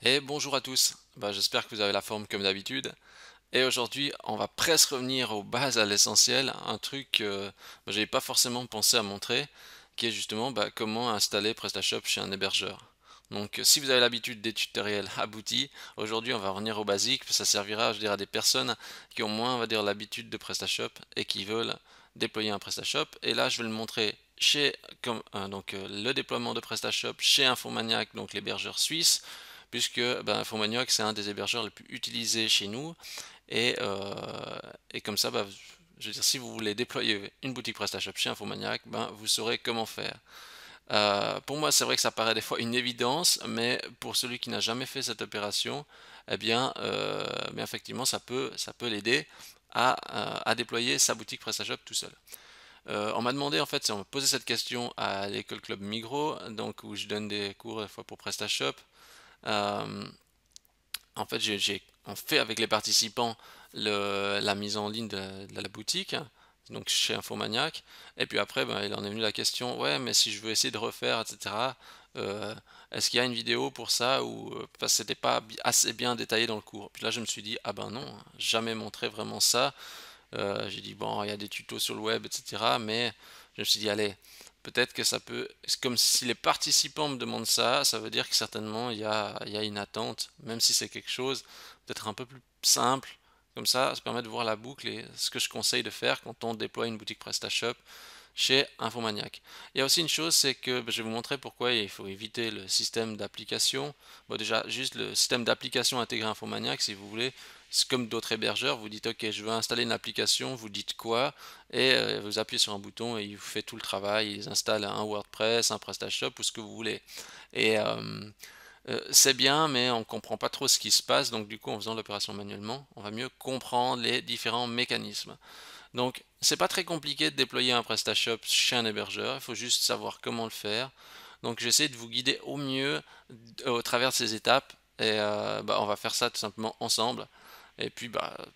Et bonjour à tous, j'espère que vous avez la forme comme d'habitude. Et aujourd'hui, on va presque revenir aux bases, à l'essentiel, un truc que j'avais pas forcément pensé à montrer, qui est justement comment installer PrestaShop chez un hébergeur. Donc si vous avez l'habitude des tutoriels aboutis, aujourd'hui on va revenir aux basiques, ça servira je dirais, à des personnes qui ont moins on va dire l'habitude de PrestaShop et qui veulent déployer un PrestaShop. Et là je vais le montrer chez le déploiement de PrestaShop chez Infomaniac, donc l'hébergeur suisse, puisque Infomaniac c'est un des hébergeurs les plus utilisés chez nous et, comme ça, je veux dire, si vous voulez déployer une boutique PrestaShop chez Infomaniac, vous saurez comment faire. Pour moi, c'est vrai que ça paraît des fois une évidence, mais pour celui qui n'a jamais fait cette opération, bien effectivement, ça peut l'aider à déployer sa boutique PrestaShop tout seul. On m'a demandé, en fait, si on m'a posé cette question à l'école Club Migros, donc où je donne des cours des fois pour PrestaShop. Euh, En fait, on fait avec les participants la mise en ligne de la boutique, donc chez Infomaniac. Et puis après, il en est venu la question, ouais, mais si je veux essayer de refaire, etc., euh, est-ce qu'il y a une vidéo pour ça ou parce que c'était pas assez bien détaillé dans le cours. Puis là, je me suis dit, ah ben non, jamais montré vraiment ça. J'ai dit, bon, il y a des tutos sur le web, etc. Mais je me suis dit, allez, peut-être que ça peut. C'est comme si les participants me demandent ça, ça veut dire que certainement il y a une attente, même si c'est quelque chose peut-être un peu plus simple. Comme ça permet de voir la boucle et ce que je conseille de faire quand on déploie une boutique PrestaShop chez Infomaniac. Il y a aussi une chose, c'est que je vais vous montrer pourquoi il faut éviter le système d'application. Bon, déjà, juste le système d'application intégré Infomaniac, si vous voulez, c'est comme d'autres hébergeurs, vous dites ok, je veux installer une application, vous dites quoi, et vous appuyez sur un bouton et il vous fait tout le travail, il installe un WordPress, un PrestaShop ou ce que vous voulez. Et c'est bien, mais on ne comprend pas trop ce qui se passe, donc du coup, en faisant l'opération manuellement, on va mieux comprendre les différents mécanismes. Donc, c'est pas très compliqué de déployer un PrestaShop chez un hébergeur, il faut juste savoir comment le faire. Donc, j'essaie de vous guider au mieux au travers de ces étapes et on va faire ça tout simplement ensemble. Et puis,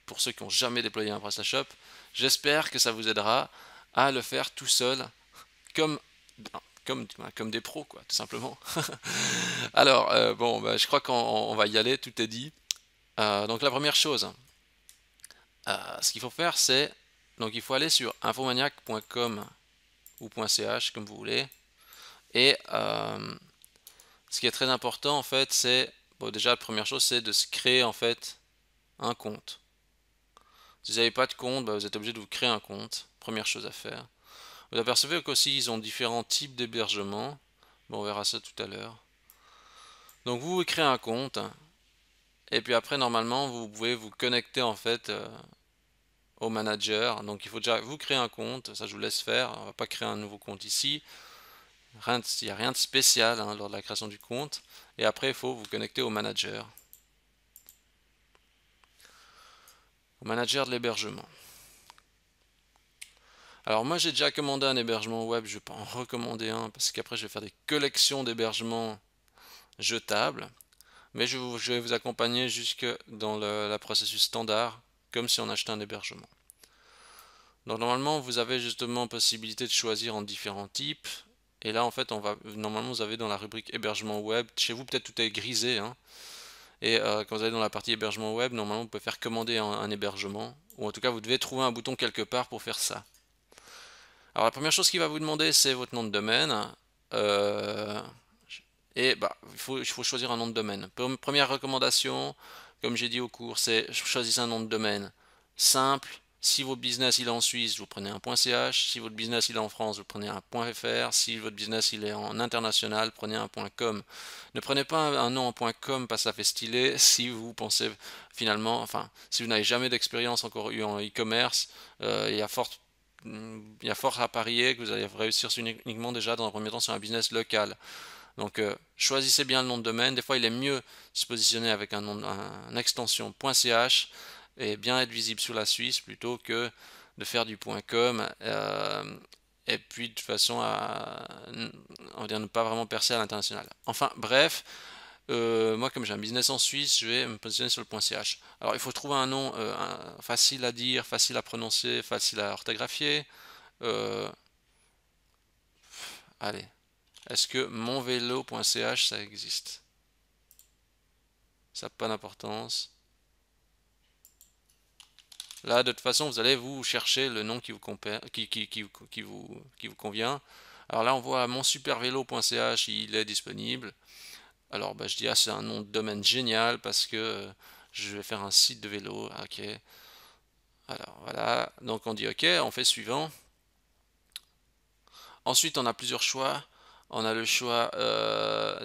pour ceux qui n'ont jamais déployé un PrestaShop, j'espère que ça vous aidera à le faire tout seul, comme, comme des pros, quoi, tout simplement. Alors, je crois qu'on va y aller, tout est dit. Donc, la première chose, ce qu'il faut faire, c'est donc il faut aller sur infomaniac.com ou .ch comme vous voulez. Et ce qui est très important en fait, c'est bon, déjà la première chose, c'est de se créer en fait un compte. Si vous n'avez pas de compte, vous êtes obligé de vous créer un compte. Première chose à faire. Vous apercevez qu'aussi ils ont différents types d'hébergement. Bon, on verra ça tout à l'heure. Donc vous créez un compte et puis après normalement vous pouvez vous connecter en fait au manager. Donc il faut déjà vous créer un compte, ça je vous laisse faire. On va pas créer un nouveau compte ici. Il n'y a rien de spécial lors de la création du compte. Et après il faut vous connecter au manager de l'hébergement. Alors moi j'ai déjà commandé un hébergement web, je vais pas en recommander un parce qu'après je vais faire des collections d'hébergements jetables. Mais je vais vous accompagner jusque dans la processus standard, comme si on achetait un hébergement. Donc normalement, vous avez justement possibilité de choisir en différents types. Et là, en fait, normalement, vous avez dans la rubrique hébergement web, chez vous peut-être tout est grisé, hein. Et quand vous allez dans la partie hébergement web, normalement, vous pouvez faire commander un hébergement. Ou en tout cas, vous devez trouver un bouton quelque part pour faire ça. Alors la première chose qu'il va vous demander, c'est votre nom de domaine. Euh, il faut choisir un nom de domaine. Première recommandation, comme j'ai dit au cours, c'est choisissez un nom de domaine simple. Si votre business il est en Suisse, vous prenez un .ch. Si votre business il est en France, vous prenez un .fr. Si votre business il est en international, prenez un .com. Ne prenez pas un nom en .com parce que ça fait stylé. Si vous pensez finalement, enfin, si vous n'avez jamais d'expérience encore eu en e-commerce, il y a fort à parier que vous allez réussir uniquement déjà dans un premier temps sur un business local. Donc choisissez bien le nom de domaine. Des fois, il est mieux se positionner avec un extension .ch et bien être visible sur la Suisse plutôt que de faire du .com et puis de toute façon on va dire ne pas vraiment percer à l'international. Enfin bref, moi comme j'ai un business en Suisse, je vais me positionner sur le .ch. Alors il faut trouver un nom facile à dire, facile à prononcer, facile à orthographier. Euh, Allez, est-ce que monvélo.ch ça existe? ça n'a pas d'importance. Là, de toute façon, vous allez vous chercher le nom qui vous, qui vous convient. Alors là, on voit monsupervélo.ch, il est disponible. Alors, bah, je dis, ah, c'est un nom de domaine génial parce que je vais faire un site de vélo. Ah, ok. Alors, voilà. Donc, on dit OK, on fait suivant. Ensuite, on a plusieurs choix. On a le choix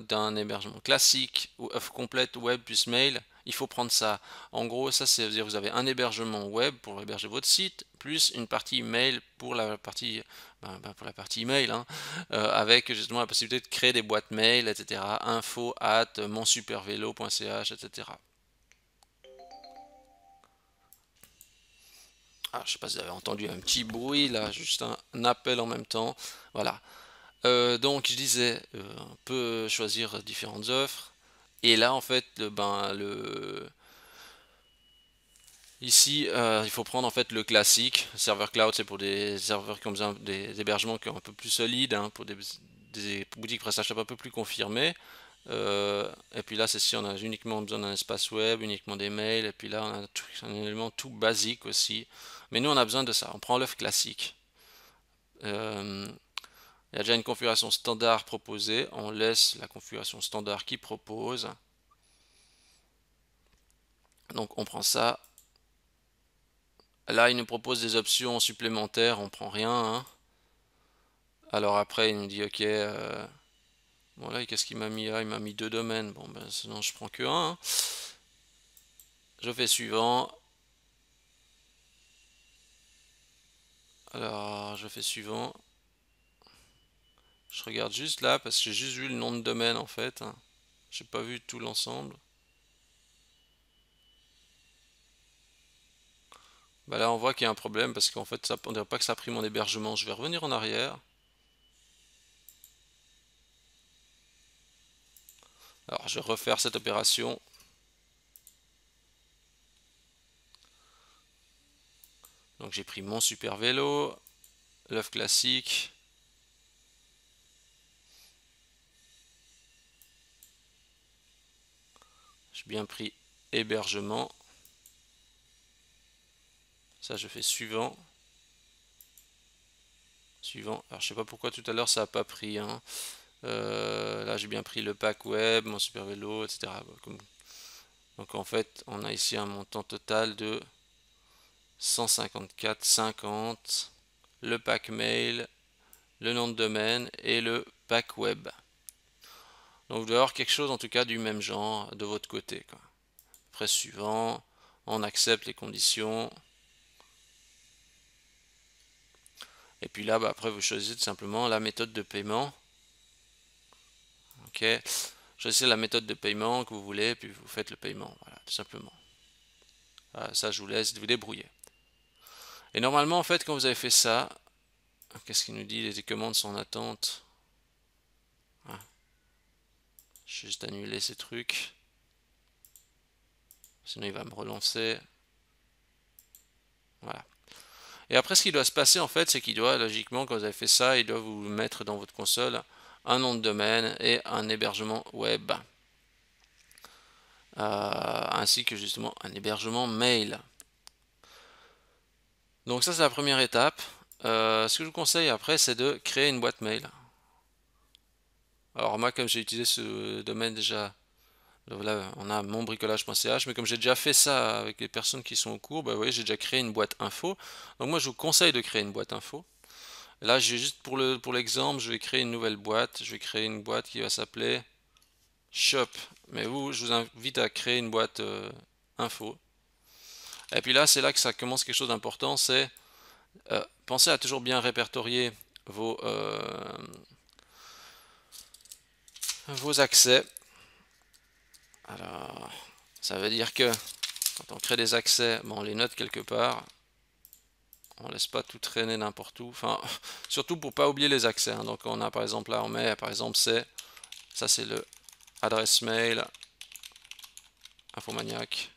d'un hébergement classique ou offre complète web plus mail. Il faut prendre ça. En gros, ça, c'est dire vous avez un hébergement web pour héberger votre site, plus une partie mail pour la partie, pour la partie email, hein, avec justement la possibilité de créer des boîtes mail, etc. info@monsupervelo.ch, etc. Ah, je sais pas si vous avez entendu un petit bruit là, juste un appel en même temps. Voilà. Donc je disais, on peut choisir différentes offres. Et là, en fait, ici, il faut prendre en fait le classique. Serveur cloud, c'est pour des serveurs qui ont besoin des hébergements qui sont un peu plus solides, hein, pour des boutiques PrestaShop un peu plus confirmées. Et puis là, c'est si on a uniquement besoin d'un espace web, uniquement des mails. Et puis là, on a un élément tout basique aussi. Mais nous, on a besoin de ça. On prend l'offre classique. Euh, il y a déjà une configuration standard proposée. On laisse la configuration standard qui propose. Donc on prend ça. Là, il nous propose des options supplémentaires. On prend rien, hein. Alors après, il nous dit OK. Bon là, qu'est-ce qu'il m'a mis là? Il m'a mis deux domaines. Bon ben sinon je prends que un, hein. Je fais suivant. Alors je fais suivant. Je regarde juste là parce que j'ai juste vu le nom de domaine en fait, hein. J'ai pas vu tout l'ensemble. Bah là on voit qu'il y a un problème parce qu'en fait ça, on dirait pas que ça a pris mon hébergement. Je vais revenir en arrière. Alors je vais refaire cette opération. Donc j'ai pris mon super vélo, l'œuf classique. J'ai bien pris hébergement. Ça je fais suivant. Suivant. Alors je sais pas pourquoi tout à l'heure ça a pas pris, hein. Là j'ai bien pris le pack web, mon super vélo, etc. Donc en fait on a ici un montant total de 154,50. Le pack mail, le nom de domaine et le pack web. Donc vous devez avoir quelque chose en tout cas du même genre de votre côté, quoi. Après suivant, on accepte les conditions. Et puis là, après vous choisissez tout simplement la méthode de paiement. Ok, choisissez la méthode de paiement que vous voulez, puis vous faites le paiement. Voilà, tout simplement. Ça, je vous laisse vous débrouiller. Et normalement, en fait, quand vous avez fait ça, qu'est-ce qu'il nous dit? Les commandes sont en attente. Ah, juste annuler ces trucs. Sinon, il va me relancer. Voilà. Et après, ce qui doit se passer, en fait, c'est qu'il doit, logiquement, quand vous avez fait ça, il doit vous mettre dans votre console un nom de domaine et un hébergement web. Ainsi que justement un hébergement mail. Donc ça, c'est la première étape. Ce que je vous conseille après, c'est de créer une boîte mail. Alors moi, comme j'ai utilisé ce domaine déjà, là, on a monbricolage.ch, mais comme j'ai déjà fait ça avec les personnes qui sont au cours, bah, vous voyez, j'ai déjà créé une boîte info. Donc moi, je vous conseille de créer une boîte info. Là, j'ai juste pour l'exemple, je vais créer une nouvelle boîte. Je vais créer une boîte qui va s'appeler Shop. Mais vous, je vous invite à créer une boîte info. Et puis là, c'est là que ça commence quelque chose d'important, c'est pensez à toujours bien répertorier vos accès. Alors, ça veut dire que quand on crée des accès, bon, on les note quelque part. On laisse pas tout traîner n'importe où. Enfin, surtout pour pas oublier les accès, hein. Donc on a par exemple là, on met par exemple ça c'est le adresse mail Infomaniac.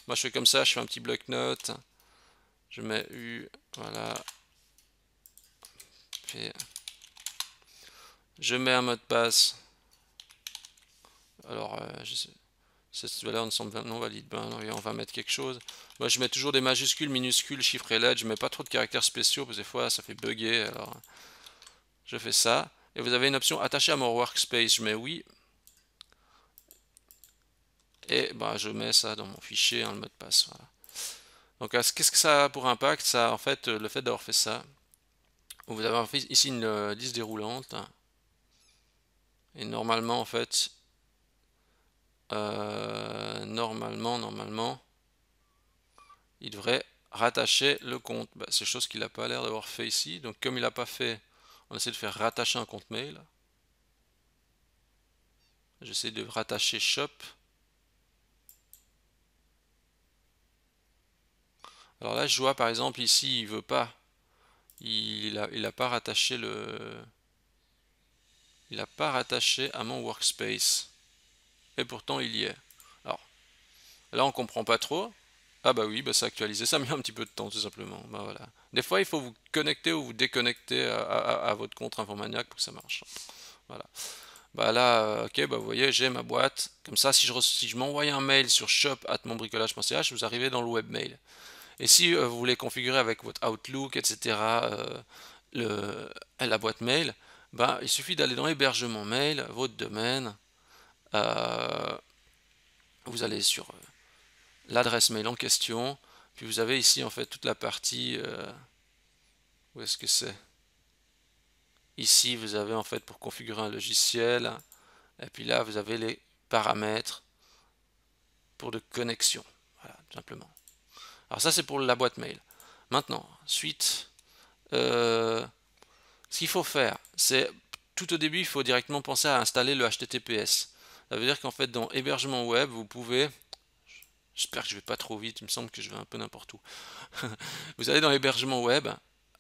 Moi je fais comme ça, je fais un petit bloc-notes. Je mets U, voilà. Puis, je mets un mot de passe. Alors, Cette valeur ne semble non valide. Ben, on va mettre quelque chose. Moi, je mets toujours des majuscules, minuscules, chiffres et lettres. Je mets pas trop de caractères spéciaux parce que des fois, ça fait bugger. Alors, je fais ça. Et vous avez une option attacher à mon workspace. Je mets oui. Et ben, je mets ça dans mon fichier, le mot de passe. Voilà. Donc, qu'est-ce que ça a pour impact? Ça, en fait, le fait d'avoir fait ça. Vous avez ici une liste déroulante. Et normalement, en fait, normalement, il devrait rattacher le compte. Bah, c'est chose qu'il n'a pas l'air d'avoir fait ici. Donc comme il n'a pas fait, on essaie de faire rattacher un compte mail. J'essaie de rattacher shop. Alors là, je vois par exemple ici, il veut pas. Il a pas rattaché il a pas rattaché à mon workspace. Et pourtant, il y est. Alors là, on comprend pas trop. Ah bah oui, bah c'est actualisé, ça met un petit peu de temps tout simplement. Bah voilà. Des fois, il faut vous connecter ou vous déconnecter à votre compte Infomaniac pour que ça marche. Voilà. Bah là, ok, bah vous voyez, j'ai ma boîte. Comme ça, si je m'envoie un mail sur shop@monbricolage.ch, vous arrivez dans le webmail. Et si vous voulez configurer avec votre Outlook, etc., la boîte mail, bah il suffit d'aller dans l'hébergement mail, votre domaine, euh, vous allez sur l'adresse mail en question, puis vous avez ici en fait toute la partie, où est-ce que c'est? Ici, vous avez en fait pour configurer un logiciel, et puis là, vous avez les paramètres pour de connexion. Voilà, tout simplement. Alors ça, c'est pour la boîte mail. Maintenant, suite, ce qu'il faut faire, c'est tout au début, il faut directement penser à installer le HTTPS. Ça veut dire qu'en fait, dans hébergement web, vous pouvez, j'espère que je vais pas trop vite, il me semble que je vais un peu n'importe où. Vous allez dans l'hébergement web,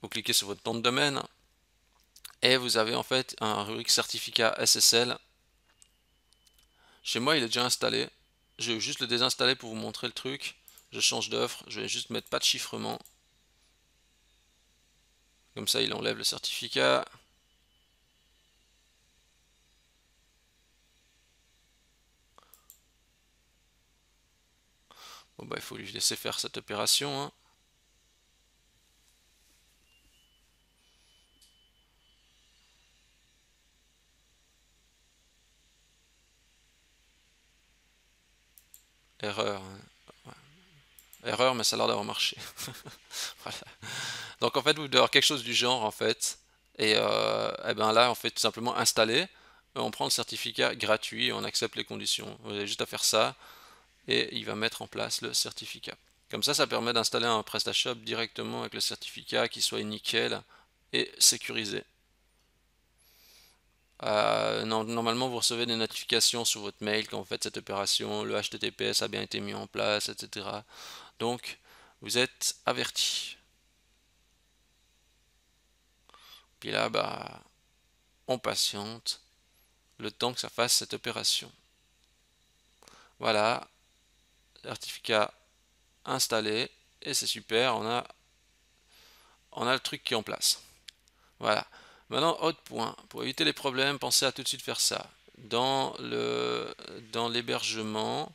vous cliquez sur votre nom de domaine, et vous avez en fait un rubrique certificat SSL. Chez moi, il est déjà installé. Je vais juste le désinstaller pour vous montrer le truc. Je change d'offre, je vais juste mettre pas de chiffrement. Comme ça, il enlève le certificat. Bon bah il faut lui laisser faire cette opération, hein. Erreur, hein. Ouais. Erreur, mais ça a l'air d'avoir marché. Voilà. Donc en fait, vous devez avoir quelque chose du genre en fait. Et ben là, on fait tout simplement installer. On prend le certificat gratuit et on accepte les conditions. Vous avez juste à faire ça et il va mettre en place le certificat. Comme ça permet d'installer un PrestaShop directement avec le certificat qui soit nickel et sécurisé. Normalement, vous recevez des notifications sur votre mail quand vous faites cette opération, le HTTPS a bien été mis en place, etc. Donc, vous êtes averti. Puis là, bah, on patiente le temps que ça fasse cette opération. Voilà, certificat installé, et c'est super, on a le truc qui est en place. Voilà. Maintenant, autre point, pour éviter les problèmes, pensez à tout de suite faire ça. Dans l'hébergement,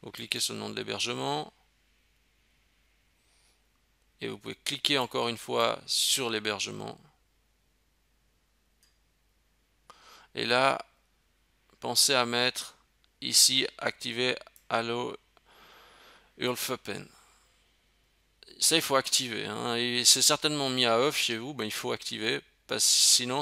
vous cliquez sur le nom de l'hébergement, et vous pouvez cliquer encore une fois sur l'hébergement. Et là, pensez à mettre ici activer Allo Urlfopen. Ça, il faut activer, hein. Et c'est certainement mis à off chez vous, ben, il faut activer, parce que sinon,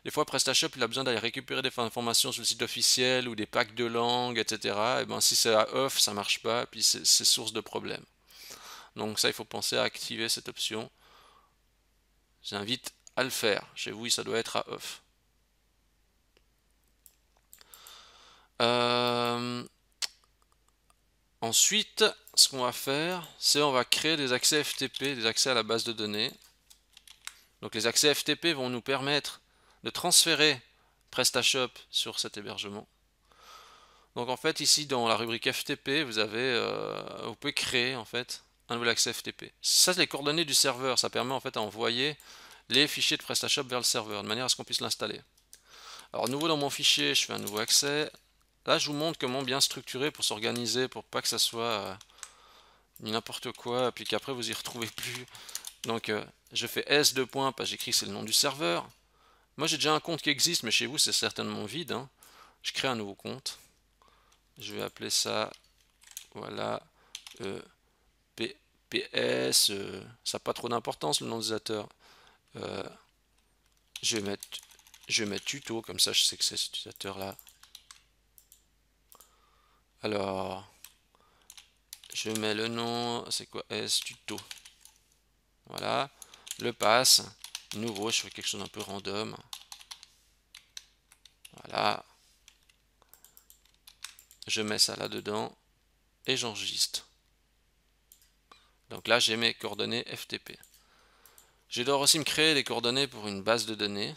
des fois, PrestaShop, il a besoin d'aller récupérer des informations sur le site officiel ou des packs de langue, etc. Et ben, si c'est à off, ça marche pas, et puis c'est source de problème. Donc ça, il faut penser à activer cette option. J'invite à le faire. Chez vous, ça doit être à off. Ensuite, ce qu'on va faire, c'est on va créer des accès FTP, des accès à la base de données. Donc les accès FTP vont nous permettre de transférer PrestaShop sur cet hébergement. Donc en fait ici dans la rubrique FTP, vous pouvez créer en fait un nouvel accès FTP. Ça c'est les coordonnées du serveur, ça permet en fait à envoyer les fichiers de PrestaShop vers le serveur de manière à ce qu'on puisse l'installer. Alors nouveau dans mon fichier, je fais un nouveau accès. là, je vous montre comment bien structurer pour s'organiser, pour pas que ça soit n'importe quoi, puis qu'après vous y retrouvez plus. Donc, je fais S deux points, parce que j'écris c'est le nom du serveur. Moi, j'ai déjà un compte qui existe, mais chez vous, c'est certainement vide, hein. Je crée un nouveau compte. Je vais appeler ça, voilà, PS. Ça n'a pas trop d'importance, le nom d'utilisateur. Euh, je vais mettre, je vais mettre tuto, comme ça, je sais que c'est cet utilisateur-là. Alors, je mets le nom, c'est quoi? S tuto. Voilà. Le pass. Nouveau, je fais quelque chose d'un peu random. Voilà. Je mets ça là-dedans. Et j'enregistre. Donc là, j'ai mes coordonnées FTP. Je dois aussi me créer des coordonnées pour une base de données.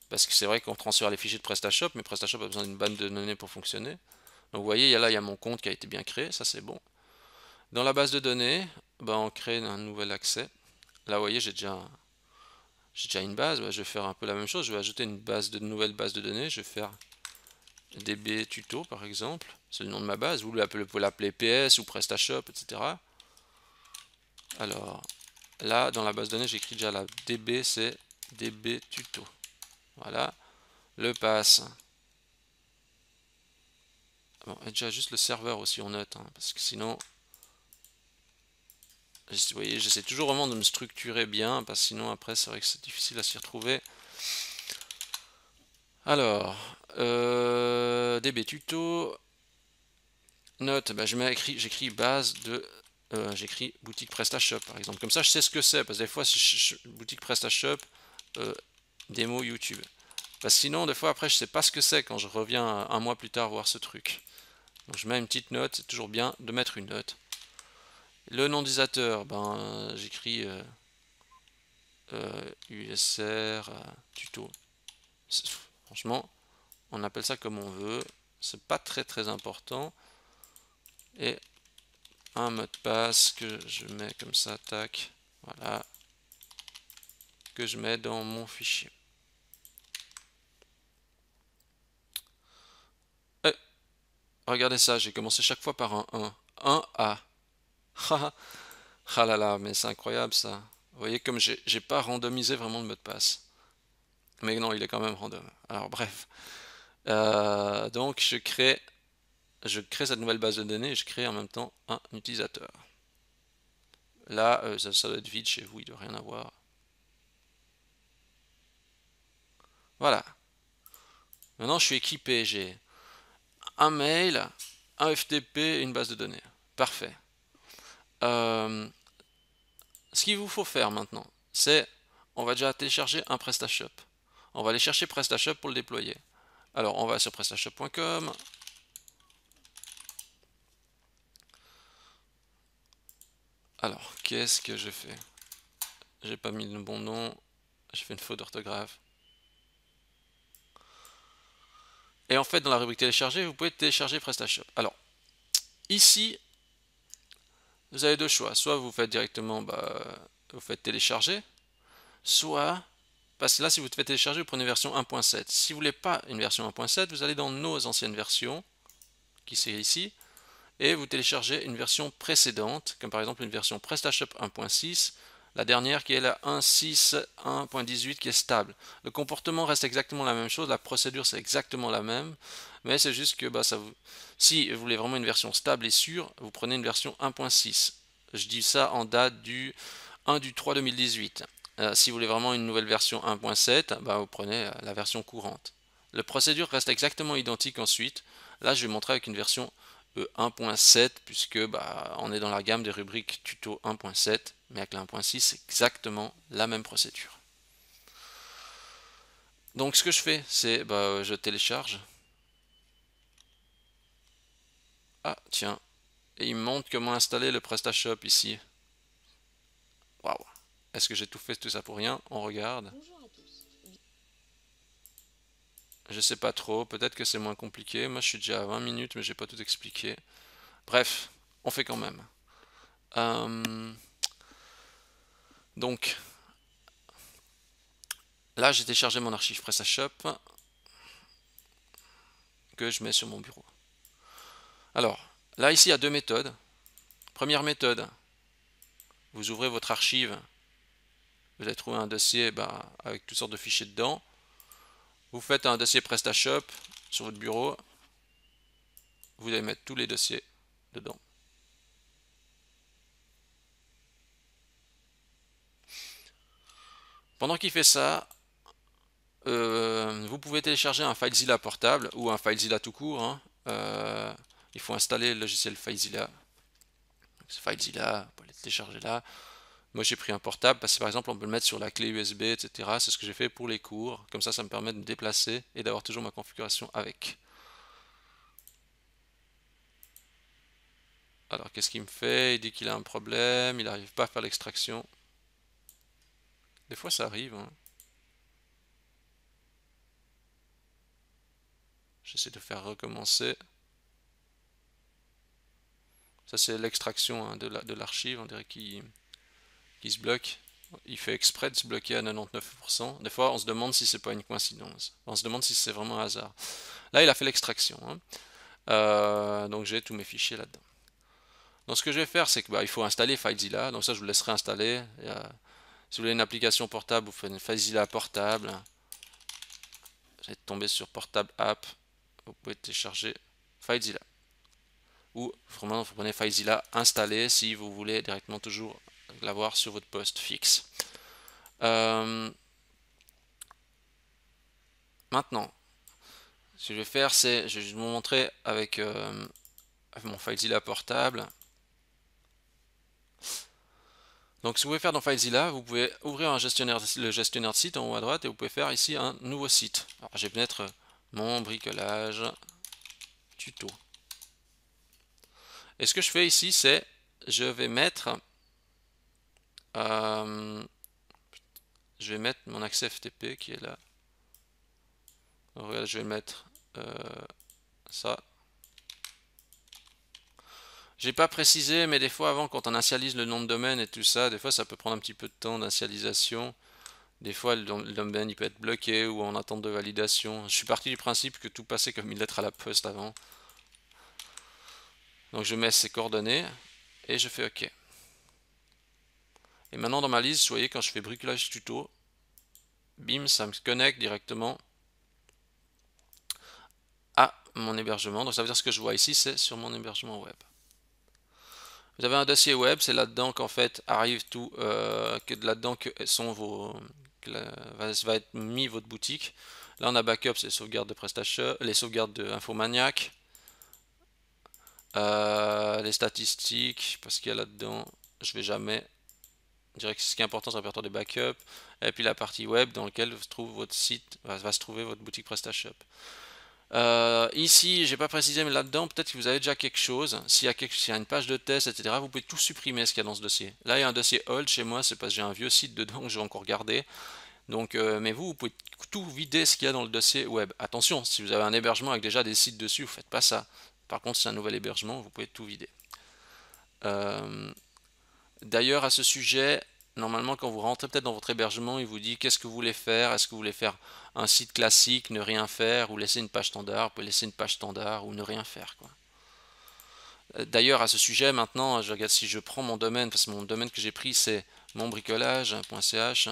Parce que c'est vrai qu'on transfère les fichiers de PrestaShop, mais PrestaShop a besoin d'une base de données pour fonctionner. Donc vous voyez, là, il y a mon compte qui a été bien créé, ça c'est bon. Dans la base de données, ben, on crée un nouvel accès. Là, vous voyez, j'ai déjà une base. Ben, je vais faire un peu la même chose. Je vais ajouter une nouvelle base de données. Je vais faire DB tuto, par exemple. C'est le nom de ma base. Vous pouvez l'appeler PS ou PrestaShop, etc. Alors, là, dans la base de données, j'écris déjà la DB, c'est DB tuto. Voilà. Le pass. Bon, et déjà juste le serveur aussi on note, hein, parce que sinon, vous voyez, j'essaie toujours vraiment de me structurer bien, parce que sinon après c'est vrai que c'est difficile à s'y retrouver. Alors, DB tuto, note, bah, j'écris base de, j'écris boutique PrestaShop par exemple, comme ça je sais ce que c'est, parce que des fois boutique PrestaShop, démo YouTube. Parce que sinon des fois après je sais pas ce que c'est quand je reviens un mois plus tard voir ce truc. Donc je mets une petite note, c'est toujours bien de mettre une note. Le nom d'utilisateur, ben, j'écris USR tuto. Franchement, on appelle ça comme on veut. C'est pas très important. Et un mot de passe que je mets comme ça, tac, voilà, que je mets dans mon fichier. Eh, regardez ça, j'ai commencé chaque fois par un 1. 1A. Ah là là, mais c'est incroyable ça. Vous voyez comme j'ai pas randomisé vraiment le mot de passe. Mais non, il est quand même random. Alors bref. Donc je crée cette nouvelle base de données et je crée en même temps un utilisateur. Là, ça doit être vide chez vous, il ne doit rien avoir. Voilà. Maintenant, je suis équipé. J'ai un mail, un FTP et une base de données. Parfait. Ce qu'il vous faut faire maintenant, c'est, on va déjà télécharger un PrestaShop. On va aller chercher PrestaShop pour le déployer. Alors, on va sur prestashop.com. Alors, qu'est-ce que je fais? J'ai pas mis le bon nom. J'ai fait une faute d'orthographe. Et en fait, dans la rubrique télécharger, vous pouvez télécharger PrestaShop. Alors, ici, vous avez deux choix. Soit vous faites directement, vous faites télécharger, soit, parce que là, si vous faites télécharger, vous prenez version 1.7. Si vous voulez pas une version 1.7, vous allez dans nos anciennes versions, qui c'est ici, et vous téléchargez une version précédente, comme par exemple une version PrestaShop 1.6, la dernière qui est la 1.6.1.18 qui est stable. Le comportement reste exactement la même chose, la procédure c'est exactement la même, mais c'est juste que si vous voulez vraiment une version stable et sûre, vous prenez une version 1.6. Je dis ça en date du 1 du 3 2018. Si vous voulez vraiment une nouvelle version 1.7, vous prenez la version courante. La procédure reste exactement identique ensuite. Là, je vais montrer avec une version 1.7 puisque on est dans la gamme des rubriques tuto 1.7, mais avec la 1.6 c'est exactement la même procédure. Donc ce que je fais, c'est je télécharge. Ah tiens, et il me montre comment installer le PrestaShop ici. Waouh. Est-ce que j'ai tout fait tout ça pour rien? On regarde. Je sais pas trop, peut-être que c'est moins compliqué. Moi je suis déjà à 20 minutes mais j'ai pas tout expliqué. Bref, on fait quand même. Donc là j'ai téléchargé mon archive PrestaShop. que je mets sur mon bureau. Alors, là ici il y a deux méthodes. Première méthode, vous ouvrez votre archive, vous allez trouver un dossier avec toutes sortes de fichiers dedans. Vous faites un dossier PrestaShop sur votre bureau, vous allez mettre tous les dossiers dedans. Pendant qu'il fait ça, vous pouvez télécharger un FileZilla portable ou un FileZilla tout court, hein. Il faut installer le logiciel FileZilla. FileZilla, on peut le télécharger là. Moi j'ai pris un portable parce que par exemple on peut le mettre sur la clé USB, etc. C'est ce que j'ai fait pour les cours. Comme ça me permet de me déplacer et d'avoir toujours ma configuration avec. Alors qu'est-ce qu'il me fait? Il dit qu'il a un problème, il n'arrive pas à faire l'extraction. Des fois ça arrive, hein. J'essaie de faire recommencer. Ça c'est l'extraction, hein, de l'archive, on dirait qu'il se bloque. Il fait exprès de se bloquer à 99%. Des fois on se demande si c'est pas une coïncidence. On se demande si c'est vraiment un hasard. Là il a fait l'extraction, hein. Donc j'ai tous mes fichiers là-dedans. Donc ce que je vais faire, c'est que il faut installer FileZilla. Donc ça, je vous laisserai installer. Si vous voulez une application portable, vous faites une FileZilla portable. Vous allez tomber sur Portable App. Vous pouvez télécharger FileZilla. Ou vraiment, vous prenez FileZilla installé si vous voulez directement toujours l'avoir sur votre poste fixe. Maintenant, ce que je vais faire, c'est, je vais vous montrer avec mon FileZilla portable. Donc ce que vous pouvez faire dans FileZilla, vous pouvez ouvrir le gestionnaire de site en haut à droite et vous pouvez faire ici un nouveau site. Alors je vais mettre mon bricolage tuto. Et ce que je fais ici, c'est je vais mettre mon accès FTP qui est là. Donc, regarde, je vais mettre ça. J'ai pas précisé, mais des fois avant, quand on initialise le nom de domaine et tout ça, des fois ça peut prendre un petit peu de temps d'initialisation. Des fois, le domaine il peut être bloqué ou en attente de validation. Je suis parti du principe que tout passait comme une lettre à la poste avant. Donc je mets ces coordonnées et je fais OK. Et maintenant dans ma liste, vous voyez, quand je fais bricolage tuto, bim, ça me connecte directement à mon hébergement. Donc ça veut dire ce que je vois ici, c'est sur mon hébergement web. Vous avez un dossier web, c'est là-dedans qu'en fait arrive tout, que là-dedans que sont va être mis votre boutique. Là on a backup, c'est les sauvegardes de PrestaShop, les sauvegardes de Infomaniac, les statistiques, parce qu'il y a là-dedans, je vais jamais, je dirais que ce qui est important c'est le répertoire des backups, et puis la partie web dans laquelle se trouve votre site, va se trouver votre boutique PrestaShop. Ici, j'ai pas précisé, mais là-dedans, peut-être que vous avez déjà quelque chose. S'il y a une page de test, etc., vous pouvez tout supprimer ce qu'il y a dans ce dossier. Là, il y a un dossier old chez moi, c'est parce que j'ai un vieux site dedans que je vais encore garder. Donc, mais vous pouvez tout vider ce qu'il y a dans le dossier web. Attention, si vous avez un hébergement avec déjà des sites dessus, vous faites pas ça. Par contre, si c'est un nouvel hébergement, vous pouvez tout vider. D'ailleurs, à ce sujet, normalement, quand vous rentrez peut-être dans votre hébergement, il vous dit qu'est-ce que vous voulez faire. Est-ce que vous voulez faire un site classique, ne rien faire, ou laisser une page standard? Vous pouvez laisser une page standard ou ne rien faire, quoi. D'ailleurs, à ce sujet, maintenant, je regarde si je prends mon domaine, parce que mon domaine que j'ai pris, c'est monbricolage.ch.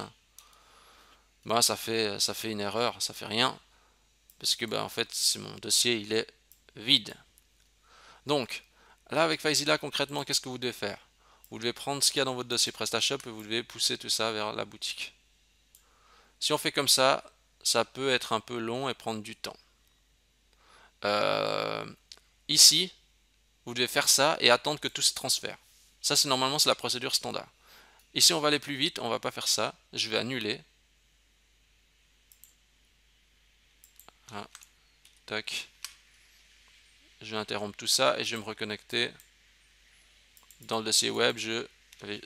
Ça fait une erreur, ça fait rien, parce que en fait, mon dossier, il est vide. Donc, là, avec FileZilla, concrètement, qu'est-ce que vous devez faire? Vous devez prendre ce qu'il y a dans votre dossier PrestaShop et vous devez pousser tout ça vers la boutique. Si on fait comme ça peut être un peu long et prendre du temps. Ici, vous devez faire ça et attendre que tout se transfère. Ça, normalement, c'est la procédure standard. Ici, on va aller plus vite, on va pas faire ça. Je vais annuler. Ah, tac. Je vais interrompre tout ça et je vais me reconnecter dans le dossier web. Je vais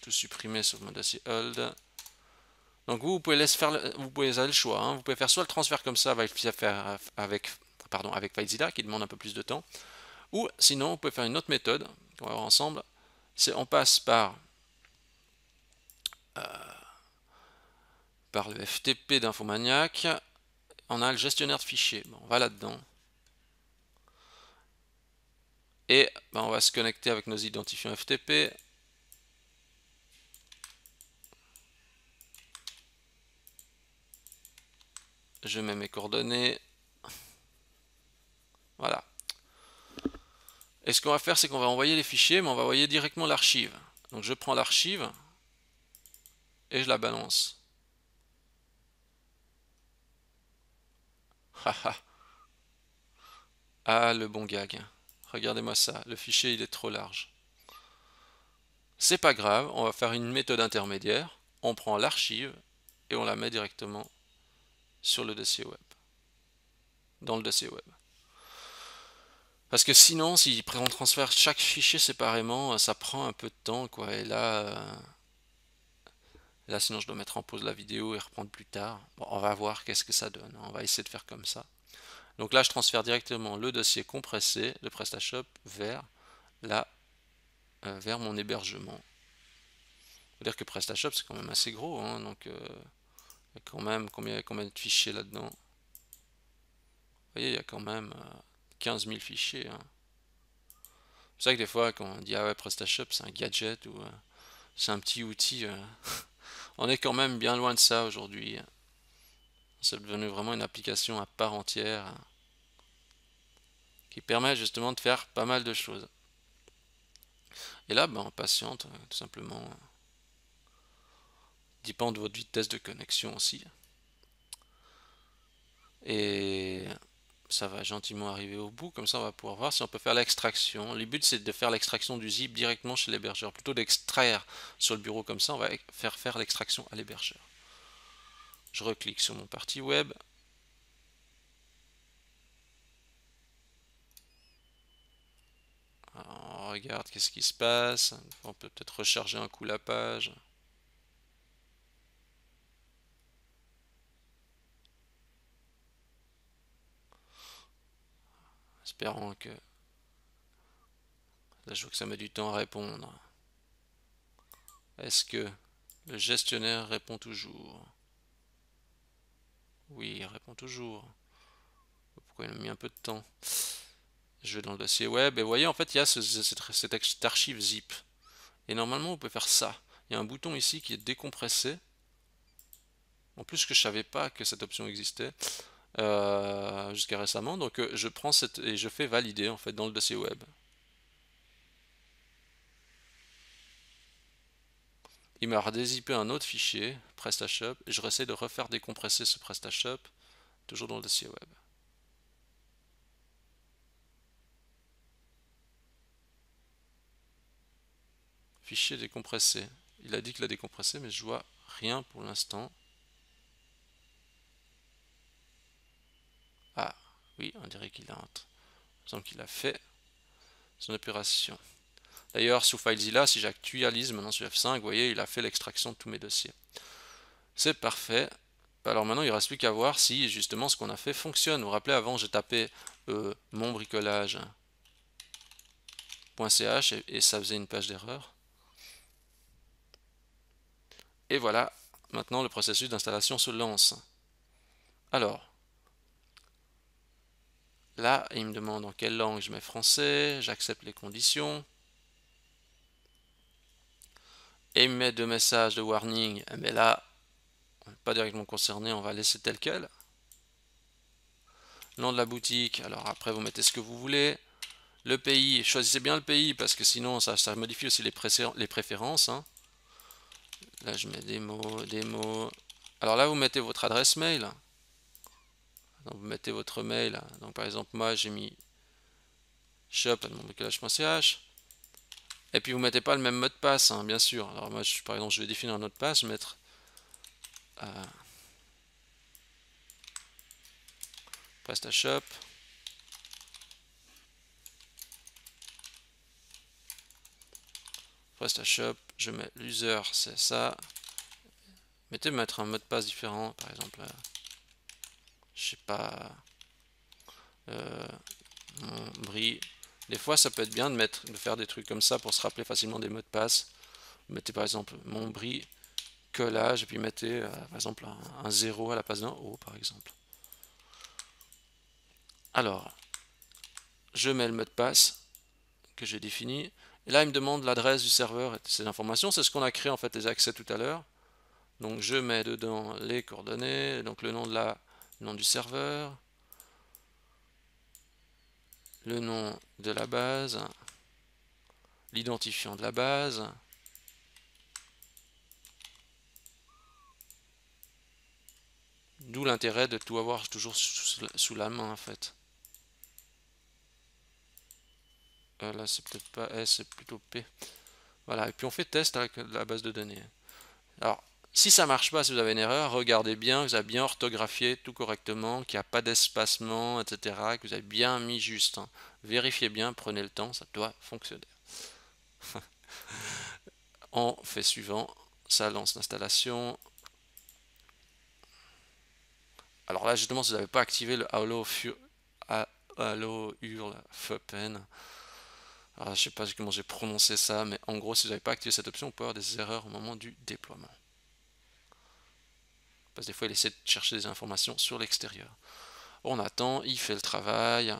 tout supprimer sur mon dossier hold. Donc vous pouvez avez le choix, hein. Vous pouvez faire soit le transfert comme ça avec FileZilla qui demande un peu plus de temps, ou sinon vous pouvez faire une autre méthode qu'on va voir ensemble. C'est on passe par le FTP d'Infomaniac. On a le gestionnaire de fichiers. Bon, on va là-dedans. Et ben, on va se connecter avec nos identifiants FTP. Je mets mes coordonnées. Voilà. Et ce qu'on va faire, c'est qu'on va envoyer les fichiers, mais on va envoyer directement l'archive. Donc je prends l'archive et je la balance. Ah, le bon gag. Regardez-moi ça, le fichier il est trop large. C'est pas grave, on va faire une méthode intermédiaire. On prend l'archive et on la met directement sur le dossier web. Dans le dossier web. Parce que sinon, si on transfère chaque fichier séparément, ça prend un peu de temps, quoi. Et là, sinon, je dois mettre en pause la vidéo et reprendre plus tard. Bon, on va voir qu'est-ce que ça donne. On va essayer de faire comme ça. Donc là, je transfère directement le dossier compressé de PrestaShop vers vers mon hébergement. Faut dire que PrestaShop, c'est quand même assez gros, hein, donc il y a quand même combien de fichiers là-dedans. Vous voyez, il y a quand même 15 000 fichiers. Hein. C'est ça que des fois, quand on dit ah ouais, PrestaShop, c'est un gadget ou c'est un petit outil, on est quand même bien loin de ça aujourd'hui. C'est devenu vraiment une application à part entière qui permet justement de faire pas mal de choses. Et là, ben, on patiente, tout simplement. Dépend de votre vitesse de connexion aussi. Et ça va gentiment arriver au bout, comme ça on va pouvoir voir si on peut faire l'extraction. Le but c'est de faire l'extraction du zip directement chez l'hébergeur. Plutôt d'extraire sur le bureau comme ça, on va faire l'extraction à l'hébergeur. Je reclique sur mon parti web. Alors, on regarde qu'est-ce qui se passe. On peut peut-être recharger un coup la page. Espérons que... Là je vois que ça met du temps à répondre. Est-ce que le gestionnaire répond toujours? Oui, il répond toujours. Pourquoi il a mis un peu de temps? Je vais dans le dossier web et vous voyez en fait il y a cette archive zip. Et normalement vous pouvez faire ça. Il y a un bouton ici qui est décompressé. En plus que je savais pas que cette option existait jusqu'à récemment. Donc je prends cette et je fais valider en fait dans le dossier web. Il m'a redézippé un autre fichier, PrestaShop, et je essaie de refaire décompresser ce PrestaShop, toujours dans le dossier web. Fichier décompressé. Il a dit qu'il a décompressé, mais je vois rien pour l'instant. Ah, oui, on dirait qu'il a fait son opération. D'ailleurs, sous FileZilla, si j'actualise maintenant sur F5, vous voyez, il a fait l'extraction de tous mes dossiers. C'est parfait. Alors maintenant, il ne reste plus qu'à voir si justement ce qu'on a fait fonctionne. Vous vous rappelez, avant, j'ai tapé monbricolage.ch et ça faisait une page d'erreur. Et voilà, maintenant le processus d'installation se lance. Alors, là, il me demande en quelle langue je mets français, j'accepte les conditions. Et il me met deux messages de warning, mais là, on n'est pas directement concerné, on va laisser tel quel. Nom de la boutique, alors après vous mettez ce que vous voulez. Le pays, choisissez bien le pays parce que sinon ça modifie aussi les préférences. Hein. Là je mets des mots. Alors là vous mettez votre adresse mail. Donc vous mettez votre mail. Donc par exemple moi j'ai mis shop@monbricolage.ch. Et puis vous mettez pas le même mot de passe, hein, bien sûr. Alors moi par exemple je vais définir un mot de passe, je vais mettre PrestaShop. PrestaShop, je mets l'user, c'est ça. Mettre un mot de passe différent, par exemple, je sais pas, mon bris. Des fois, ça peut être bien de faire des trucs comme ça pour se rappeler facilement des mots de passe. Mettez par exemple mon bris collage et puis mettez par exemple un 0 à la place d'un O, par exemple. Alors, je mets le mot de passe que j'ai défini. Et là, il me demande l'adresse du serveur et ces informations. C'est ce qu'on a créé en fait les accès tout à l'heure. Donc je mets dedans les coordonnées, donc le nom nom du serveur, le nom de la base, l'identifiant de la base, d'où l'intérêt de tout avoir toujours sous la main en fait. Là c'est peut-être pas S, c'est plutôt P. Voilà, et puis on fait test avec la base de données. Alors, si ça marche pas, si vous avez une erreur, regardez bien, vous avez bien orthographié tout correctement, qu'il n'y a pas d'espacement, etc., que vous avez bien mis juste, hein. Vérifiez bien, prenez le temps, ça doit fonctionner. On fait suivant, ça lance l'installation. Alors là, justement, si vous n'avez pas activé le Allo Hurl Fuppen, alors je sais pas comment j'ai prononcé ça, mais en gros, si vous n'avez pas activé cette option, vous pouvez avoir des erreurs au moment du déploiement. Parce que des fois, il essaie de chercher des informations sur l'extérieur. On attend, il fait le travail.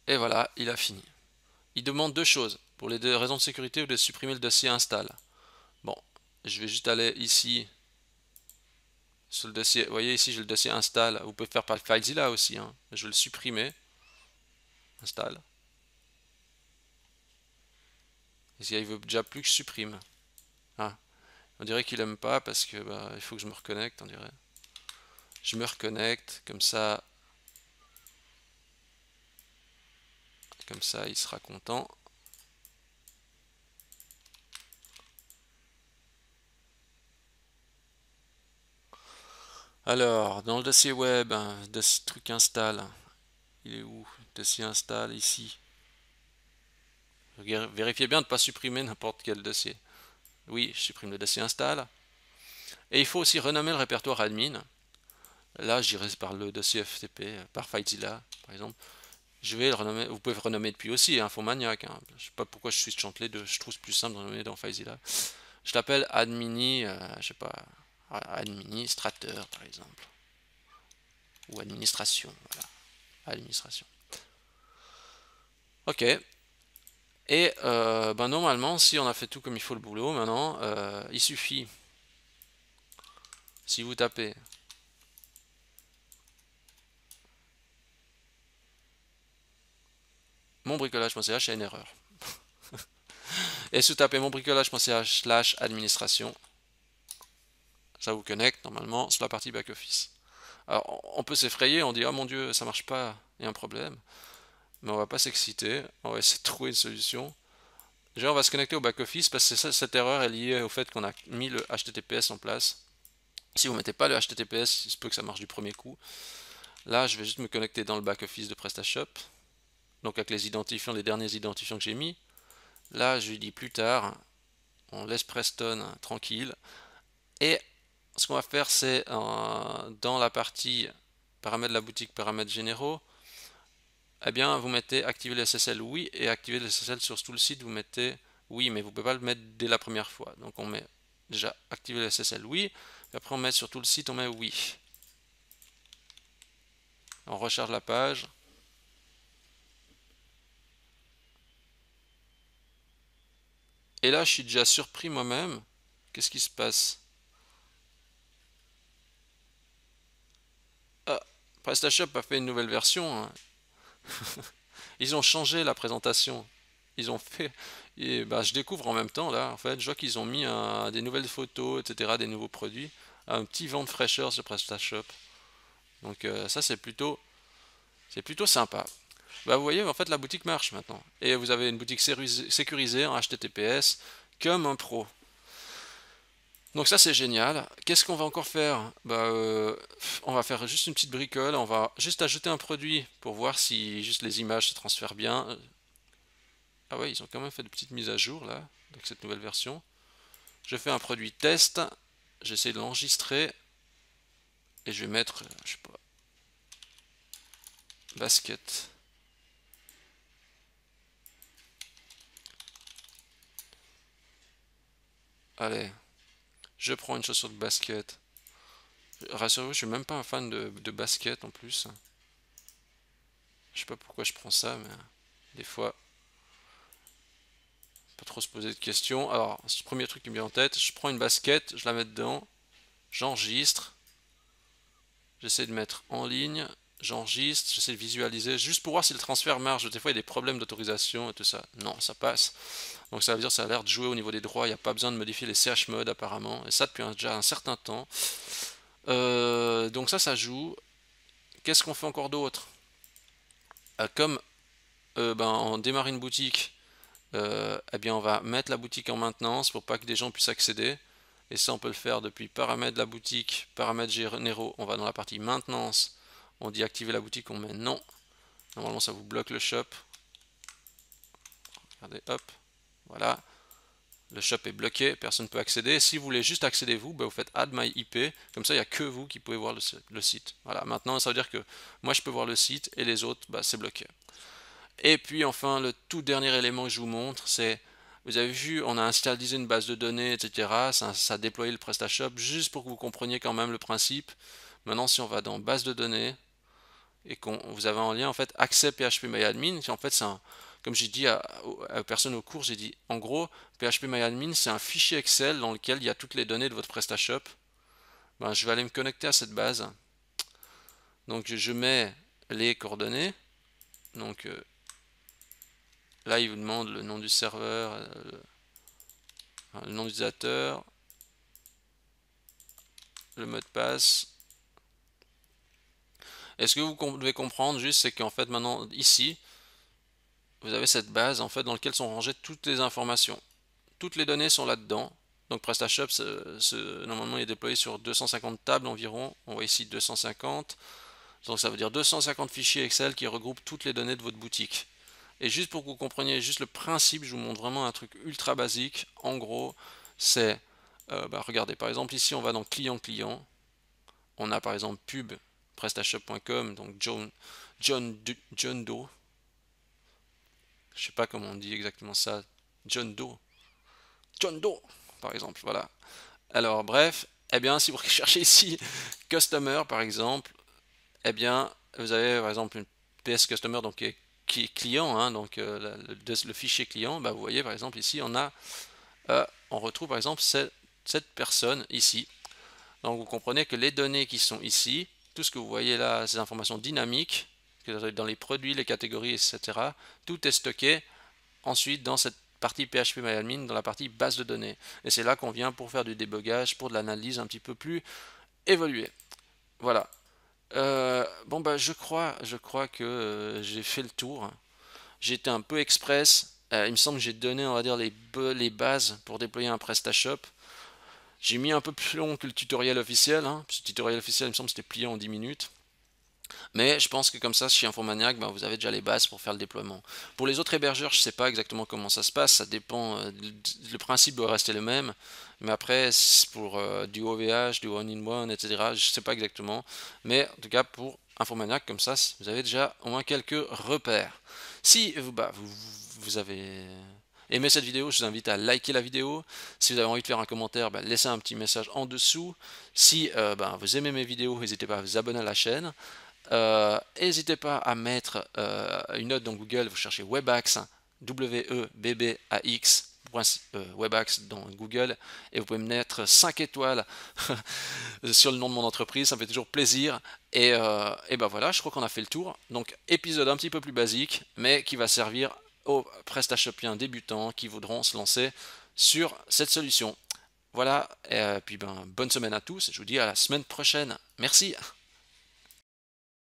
Et voilà, il a fini. Il demande deux choses. Pour les deux raisons de sécurité, vous devez supprimer le dossier install. Bon, je vais juste aller ici sur le dossier. Vous voyez ici, j'ai le dossier install. Vous pouvez faire par le FileZilla aussi, hein. Je vais le supprimer. Install. Ici, il veut déjà plus que je supprime. Ah, on dirait qu'il aime pas parce que bah, il faut que je me reconnecte, on dirait. Je me reconnecte, comme ça, il sera content. Alors, dans le dossier web, dossier truc install, il est où? Dossier install ici. Vérifiez bien de ne pas supprimer n'importe quel dossier. Oui, je supprime le dossier install. Et il faut aussi renommer le répertoire admin. Là, j'irai par le dossier FTP, par FileZilla, par exemple. Je vais le renommer, vous pouvez le renommer depuis aussi, Infomaniac, hein. Je sais pas pourquoi je suis chanté les deux, je trouve plus simple de renommer dans FileZilla. Je l'appelle admini, je sais pas, administrateur par exemple. Ou administration, voilà. Administration. Ok. Et ben normalement, si on a fait tout comme il faut le boulot, maintenant, il suffit, si vous tapez monbricolage.ch, il y a une erreur. Et si vous tapez monbricolage.ch/administration, ça vous connecte normalement sur la partie back-office. Alors, on peut s'effrayer, on dit oh mon Dieu, ça marche pas, il y a un problème. Mais on va pas s'exciter, on va essayer de trouver une solution. Déjà, on va se connecter au back-office parce que cette erreur est liée au fait qu'on a mis le HTTPS en place. Si vous ne mettez pas le HTTPS, il se peut que ça marche du premier coup. Là, je vais juste me connecter dans le back-office de PrestaShop. Donc avec les identifiants, les derniers identifiants que j'ai mis. Là, je lui dis plus tard, on laisse Preston tranquille. Et ce qu'on va faire, c'est dans la partie paramètres de la boutique, paramètres généraux, eh bien, vous mettez activer le SSL oui et activer le SSL sur tout le site, vous mettez oui, mais vous ne pouvez pas le mettre dès la première fois. Donc on met déjà activer le SSL oui, et après on met sur tout le site, on met oui. On recharge la page. Et là, je suis déjà surpris moi-même. Qu'est-ce qui se passe? Ah, PrestaShop a fait une nouvelle version, hein. Ils ont changé la présentation. Ils ont fait. Et bah, je découvre en même temps là, en fait, je vois qu'ils ont mis des nouvelles photos, etc., des nouveaux produits, un petit vent de fraîcheur sur PrestaShop. Donc ça c'est plutôt sympa. Bah, vous voyez, en fait, la boutique marche maintenant. Et vous avez une boutique sécurisée en HTTPS comme un pro. Donc ça c'est génial. Qu'est-ce qu'on va encore faire? Bah, on va faire juste une petite bricole. On va juste ajouter un produit pour voir si juste les images se transfèrent bien. Ah ouais, ils ont quand même fait de petites mises à jour là, avec cette nouvelle version. Je fais un produit test, j'essaie de l'enregistrer et je vais mettre, je sais pas, basket. Allez, je prends une chaussure de basket. Rassurez-vous, je suis même pas un fan de basket en plus. Je sais pas pourquoi je prends ça, mais des fois, pas trop se poser de questions. Alors, c'est le premier truc qui me vient en tête. Je prends une basket, je la mets dedans, j'enregistre, j'essaie de mettre en ligne, j'enregistre, j'essaie de visualiser, juste pour voir si le transfert marche. Des fois, il y a des problèmes d'autorisation et tout ça. Non, ça passe. Donc ça veut dire que ça a l'air de jouer au niveau des droits. Il n'y a pas besoin de modifier les CH modes apparemment. Et ça depuis déjà un certain temps. Donc ça joue. Qu'est-ce qu'on fait encore d'autre? Comme on démarre une boutique, eh bien on va mettre la boutique en maintenance pour pas que des gens puissent accéder. Et ça on peut le faire depuis paramètres de la boutique, paramètres généraux, on va dans la partie maintenance, on dit activer la boutique, on met non. Normalement ça vous bloque le shop. Regardez, hop, voilà. Le shop est bloqué, personne ne peut accéder. Si vous voulez juste accéder vous, vous faites add my IP, comme ça il n'y a que vous qui pouvez voir le site. Voilà, maintenant ça veut dire que moi je peux voir le site et les autres, c'est bloqué. Et puis enfin, le tout dernier élément que je vous montre, c'est, vous avez vu, on a initialisé une base de données, etc. Ça a déployé le PrestaShop, juste pour que vous compreniez quand même le principe. Maintenant, si on va dans base de données, et qu'on vous avez en lien, en fait, accès PHPMyAdmin, en fait, c'est un, comme j'ai dit à personne au cours, j'ai dit, en gros, PHPMyAdmin, c'est un fichier Excel dans lequel il y a toutes les données de votre PrestaShop. Je vais aller me connecter à cette base. Donc, je mets les coordonnées. Donc, là, il vous demande le nom du serveur, le nom d'utilisateur, le mot de passe. Et ce que vous devez comprendre juste, c'est qu'en fait, maintenant, ici, vous avez cette base en fait dans laquelle sont rangées toutes les informations. Toutes les données sont là-dedans. Donc PrestaShop, normalement, il est déployé sur 250 tables environ. On voit ici 250. Donc ça veut dire 250 fichiers Excel qui regroupent toutes les données de votre boutique. Et juste pour que vous compreniez juste le principe, je vous montre vraiment un truc ultra basique. En gros, c'est, regardez, par exemple ici on va dans client-client. On a par exemple pub prestashop.com, donc John Doe. Je sais pas comment on dit exactement ça. John Doe. John Doe, par exemple, voilà. Alors bref, eh bien si vous recherchez ici Customer par exemple, eh bien vous avez par exemple une PS Customer donc qui est client, hein, donc le fichier client, vous voyez par exemple ici on retrouve par exemple cette personne ici. Donc vous comprenez que les données qui sont ici, tout ce que vous voyez là, ces informations dynamiques, dans les produits, les catégories, etc., tout est stocké ensuite dans cette partie PHPMyAdmin, dans la partie base de données. Et c'est là qu'on vient pour faire du débogage, pour de l'analyse un petit peu plus évoluée. Voilà. Je crois que j'ai fait le tour. J'ai été un peu express. Il me semble que j'ai donné, on va dire, les bases pour déployer un PrestaShop. J'ai mis un peu plus long que le tutoriel officiel. Ce tutoriel officiel, il me semble, c'était plié en 10 minutes. Mais je pense que comme ça, chez Infomaniac, vous avez déjà les bases pour faire le déploiement. Pour les autres hébergeurs, je ne sais pas exactement comment ça se passe. Ça dépend. Le principe doit rester le même. Mais après, pour du OVH, du one-in-one, etc., je ne sais pas exactement. Mais en tout cas, pour Infomaniac, comme ça, vous avez déjà au moins quelques repères. Si vous avez aimé cette vidéo, je vous invite à liker la vidéo. Si vous avez envie de faire un commentaire, laissez un petit message en dessous. Si vous aimez mes vidéos, n'hésitez pas à vous abonner à la chaîne. N'hésitez pas à mettre une note dans Google, vous cherchez Webax, W-E-B-B-A-X, Webax dans Google, et vous pouvez me mettre 5 étoiles sur le nom de mon entreprise, ça me fait toujours plaisir. Et voilà, je crois qu'on a fait le tour. Donc épisode un petit peu plus basique, mais qui va servir aux PrestaShopiens débutants qui voudront se lancer sur cette solution. Voilà, et puis bonne semaine à tous, et je vous dis à la semaine prochaine. Merci.